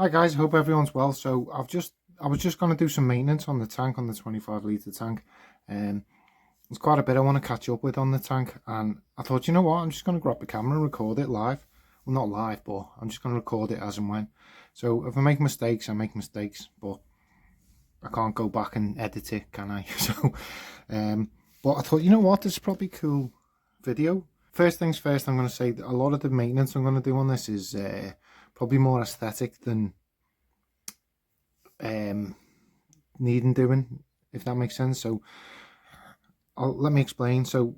Hi guys, hope everyone's well. So I was just going to do some maintenance on the tank, on the 25 litre tank. There's quite a bit I want to catch up with on the tank, and I thought, you know what, I'm just going to grab the camera and record it live. Well, not live, but I'm just going to record it as and when. So if I make mistakes, I make mistakes, but I can't go back and edit it, can I? But I thought, you know what, this is probably a cool video. First things first, I'm going to say that a lot of the maintenance I'm going to do on this is probably more aesthetic than needing doing, if that makes sense. So let me explain. So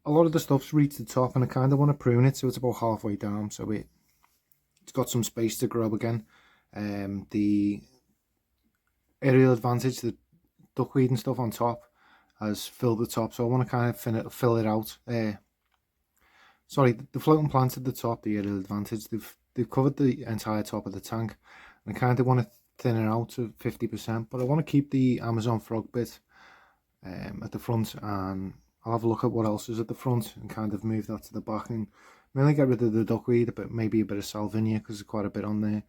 a lot of the stuff's reached the top, and I kind of want to prune it so it's about halfway down, so it's got some space to grow again. The aerial advantage, the duckweed and stuff on top, has filled the top, so I want to kind of fill it out. Sorry, the floating plants at the top, the aerial advantage, they've covered the entire top of the tank, and I kind of want to thin it out to 50%, but I want to keep the Amazon frog bit at the front, and I'll have a look at what else is at the front and kind of move that to the back, and mainly get rid of the duckweed, but maybe a bit of salvinia because there's quite a bit on there.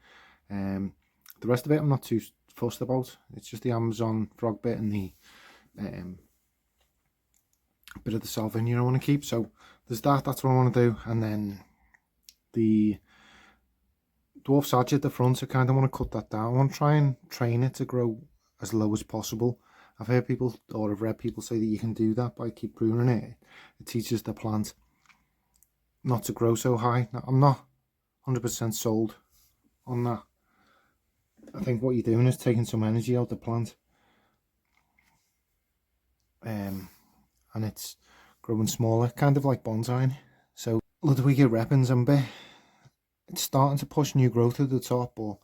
The rest of it I'm not too fussed about. It's just the Amazon frog bit and the bit of the salvinia I want to keep. So there's that's what I want to do. And then the dwarf sadge at the front, I kind of want to cut that down. I want to try and train it to grow as low as possible. I've heard people, or I've read people say that you can do that by keep pruning it. It teaches the plant not to grow so high. Now, I'm not 100% sold on that. I think what you're doing is taking some energy out the plant, and it's growing smaller, kind of like bonsai. So Ludwig Reppens and bit, it's starting to push new growth at the top, but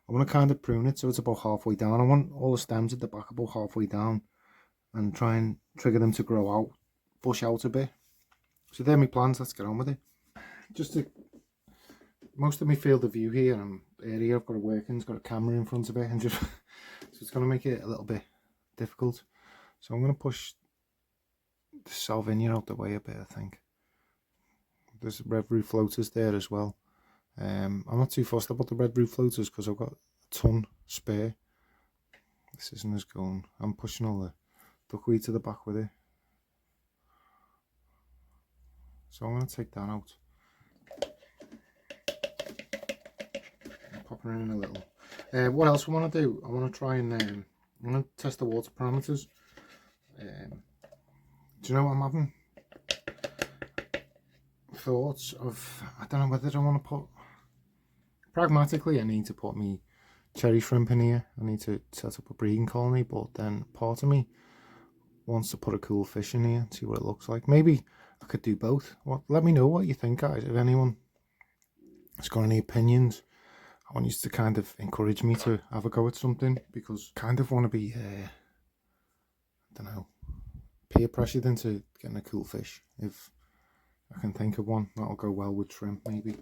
I want to kind of prune it so it's about halfway down. I want all the stems at the back about halfway down, and try and trigger them to grow out, bush out a bit. So there are my plans. Let's get on with it. Most of my field of view here and area I've got to work in, it's got a camera in front of it, and just so it's going to make it a little bit difficult. So I'm going to push the salvinia out the way a bit. I think there's red roof floaters there as well. I'm not too fussed about the red roof floaters because I've got a ton spare. This isn't as going. I'm pushing all the duckweed to the back with it, so I'm going to take that out. Popping in a little. What else I want to do? I want to try and I want to test the water parameters. Do you know what I'm having? Thoughts of, I don't know whether I want to put, pragmatically I need to put me cherry shrimp in here. I need to set up a breeding colony, but then part of me wants to put a cool fish in here and see what it looks like. Maybe I could do both. Let me know what you think, guys. If anyone has got any opinions, I want you to kind of encourage me to have a go at something, because I kind of want to be, I don't know, peer pressured into getting a cool fish. If I can think of one that'll go well with shrimp, maybe.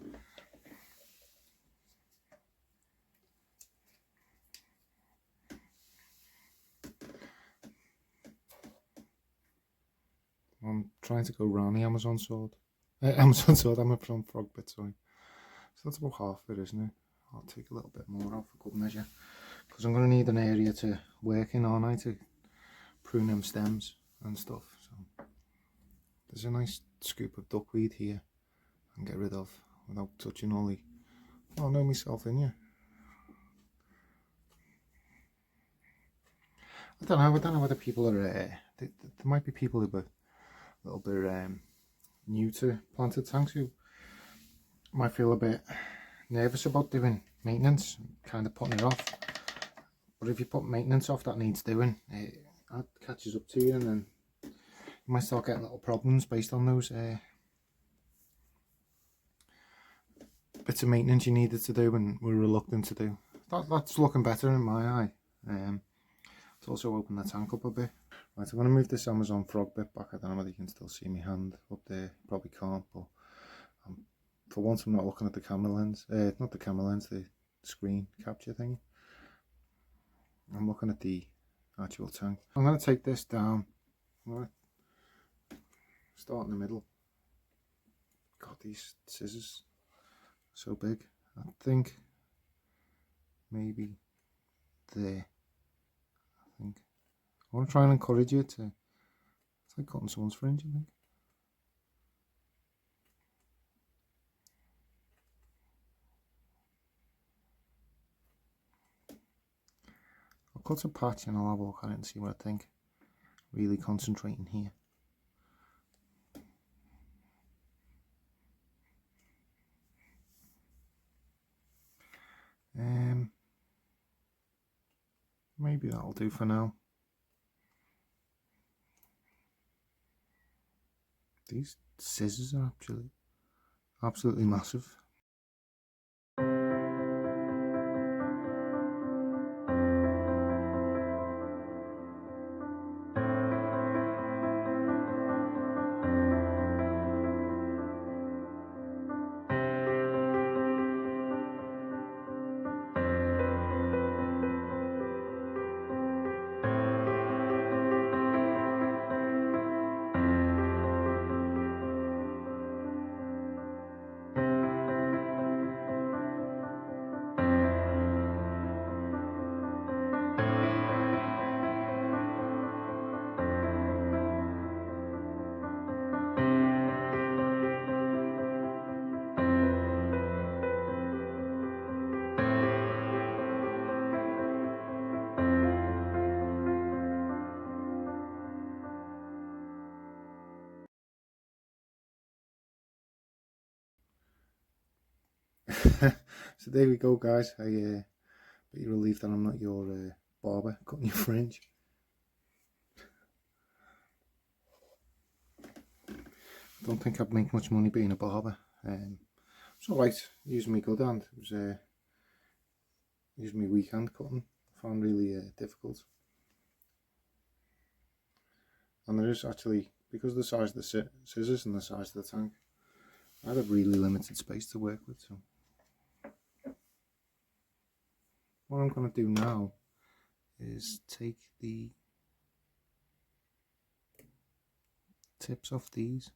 I'm trying to go round the Amazon sword. Amazon frog bit, sorry. So that's about half of it, isn't it? I'll take a little bit more off for good measure, because I'm going to need an area to work in, aren't I, to prune them stems and stuff. So there's a nice scoop of duckweed here and get rid of without touching all the, oh no, myself in here. I don't know whether people are, there might be people who are a little bit new to planted tanks who might feel a bit nervous about doing maintenance, kind of putting it off. But if you put maintenance off that needs doing, it catches up to you, and then you might start getting little problems based on those bits of maintenance you needed to do and were reluctant to do. That's looking better in my eye. It's also opened the tank up a bit. Right, I'm going to move this Amazon frog bit back. I don't know whether you can still see my hand up there. Probably can't, but for once I'm not looking at the camera lens. Not the camera lens, the screen capture thing. I'm looking at the actual tank. I'm going to take this down. I'm going to start in the middle. God, these scissors are so big. I think maybe there. I think I want to try and encourage you to, it's like cutting someone's fringe, I think. I'll cut a patch and I'll have a look at it and see what I think. Really concentrating here. Maybe that'll do for now. These scissors are absolutely massive. So there we go, guys. I bet you're relieved that I'm not your barber cutting your fringe. I don't think I'd make much money being a barber. It's alright, using my good hand. It was using my weak hand cutting. I found really difficult. And there is actually, because of the size of the scissors and the size of the tank, I had a really limited space to work with. So what I'm going to do now is take the tips off these.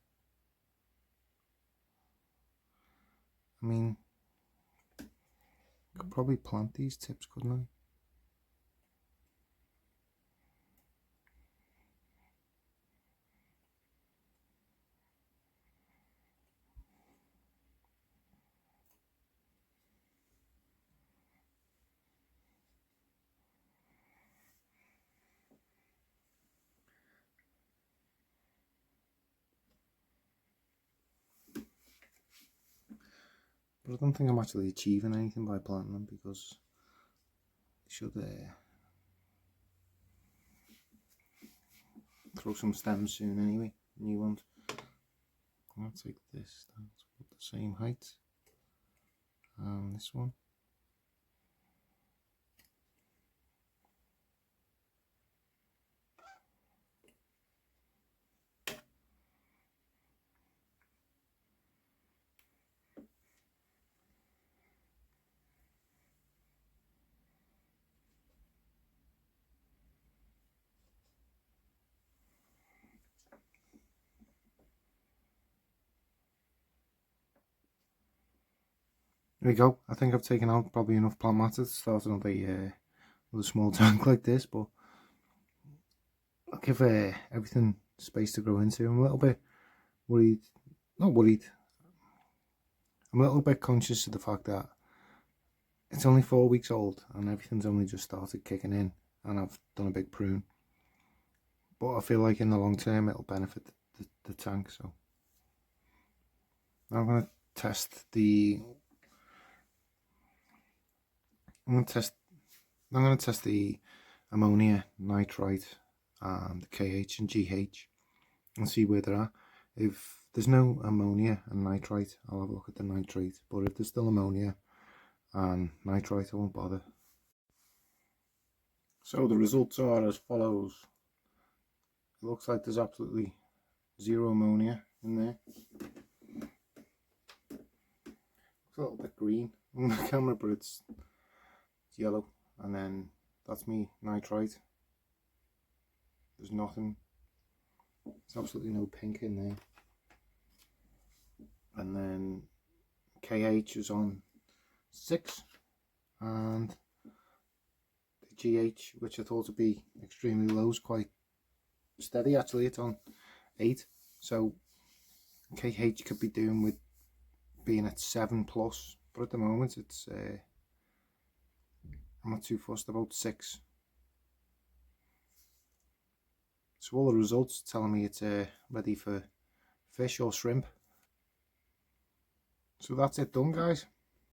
I mean, I could probably plant these tips, couldn't I? But I don't think I'm actually achieving anything by planting them, because they should throw some stems soon anyway, new ones. I'm going to take this down to put the same height, and this one. There we go. I think I've taken out probably enough plant matter to start another with a small tank like this, but I'll give everything space to grow into. I'm a little bit worried, not worried, I'm a little bit conscious of the fact that it's only 4 weeks old and everything's only just started kicking in, and I've done a big prune. But I feel like in the long term it'll benefit the tank. So now I'm going to test the ammonia, nitrite, and KH and GH, and see where they're at. If there's no ammonia and nitrite, I'll have a look at the nitrate, but if there's still ammonia and nitrite, I won't bother. So the results are as follows. It looks like there's absolutely zero ammonia in there. It's a little bit green on the camera, but it's yellow. And then that's me nitrite. There's nothing. There's absolutely no pink in there. And then KH is on 6, and The GH, which I thought would be extremely low, is quite steady actually. It's on 8, so KH could be doing with being at 7 plus, but at the moment it's I'm not too fussed about 6. So all the results telling me it's ready for fish or shrimp. So that's it done, guys.